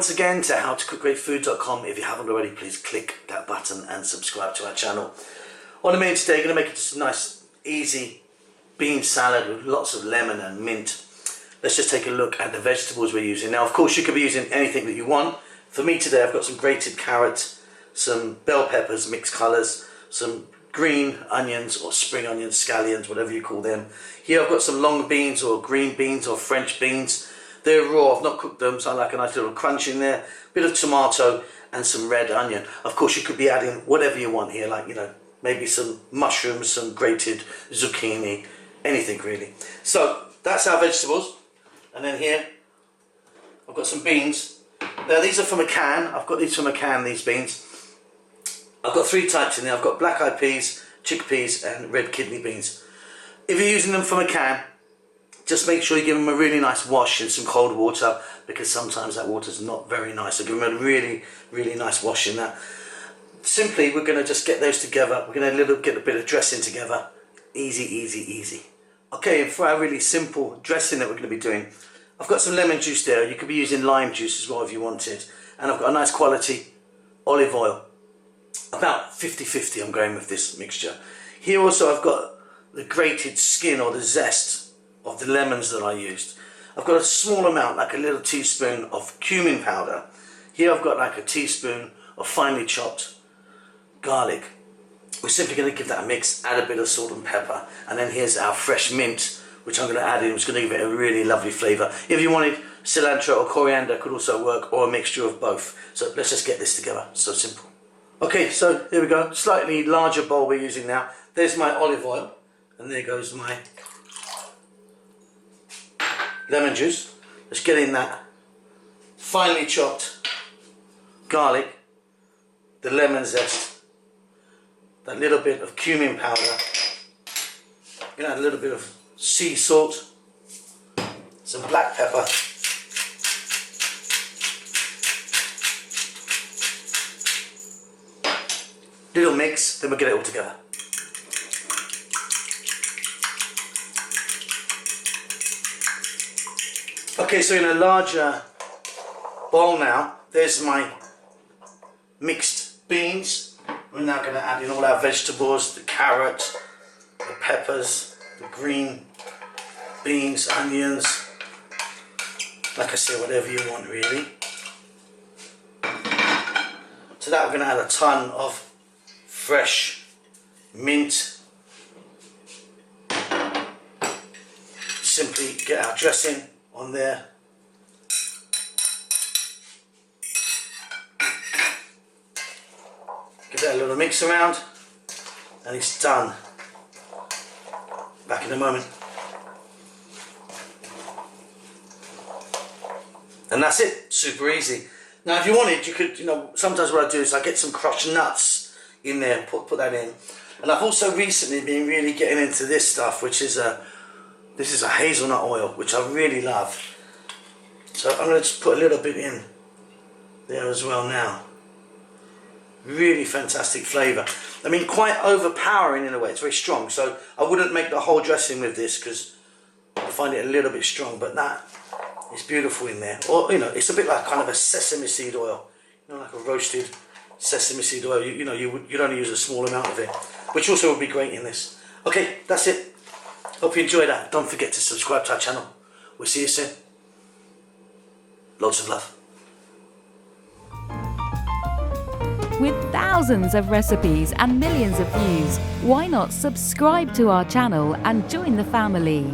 once again to howtocookgreatfood.com. If you haven't already, please click that button and subscribe to our channel. On the menu today, I'm going to make it just a nice, easy bean salad with lots of lemon and mint. Let's just take a look at the vegetables we're using. Now, of course, you could be using anything that you want. For me today, I've got some grated carrot, some bell peppers, mixed colours, some green onions or spring onions, scallions, whatever you call them. Here I've got some long beans or green beans or French beans. They're raw, I've not cooked them, so I like a nice little crunch in there. Bit of tomato and some red onion. Of course, you could be adding whatever you want here, like, you know, maybe some mushrooms, some grated zucchini, anything really. So that's our vegetables. And then here I've got some beans. Now these are from a can. I've got these from a can, these beans. I've got three types in there. I've got black eyed peas, chickpeas and red kidney beans. If you're using them from a can, just make sure you give them a really nice wash in some cold water, because sometimes that water is not very nice. So give them a really, really nice wash in that. Simply, we're going to just get those together. We're going to get a bit of dressing together. Easy, easy, easy. Okay, and for our really simple dressing that we're going to be doing, I've got some lemon juice there. You could be using lime juice as well if you wanted. And I've got a nice quality olive oil. About 50-50 I'm going with this mixture. Here also I've got the grated skin or the zest of the lemons that I used. I've got a small amount, like a little teaspoon of cumin powder. Here I've got like a teaspoon of finely chopped garlic. We're simply going to give that a mix, add a bit of salt and pepper, and then here's our fresh mint, which I'm going to add in, which is going to give it a really lovely flavour. If you wanted cilantro or coriander, could also work, or a mixture of both. So let's just get this together. So simple. Okay, so here we go. Slightly larger bowl we're using now. There's my olive oil, and there goes my lemon juice. Let's get in that finely chopped garlic, the lemon zest, that little bit of cumin powder. We're going to add a little bit of sea salt, some black pepper, little mix, then we'll get it all together. Okay, so in a larger bowl now, there's my mixed beans. We're now going to add in all our vegetables, the carrot, the peppers, the green beans, onions, like I say, whatever you want really. To that we're going to add a ton of fresh mint. Simply get our dressing on there. Give that a little mix around and it's done. Back in a moment. And that's it, super easy. Now if you wanted, you could, you know, sometimes what I do is I get some crushed nuts in there, put that in. And I've also recently been really getting into this stuff, which is this is a hazelnut oil, which I really love. So I'm going to just put a little bit in there as well now. Really fantastic flavour. I mean, quite overpowering in a way. It's very strong, so I wouldn't make the whole dressing with this because I find it a little bit strong, but that is beautiful in there. Or, you know, it's a bit like kind of a sesame seed oil, you know, like a roasted sesame seed oil. You know, you'd only use a small amount of it, which also would be great in this. Okay, that's it. Hope you enjoyed that. Don't forget to subscribe to our channel. We'll see you soon. Lots of love. With thousands of recipes and millions of views, why not subscribe to our channel and join the family?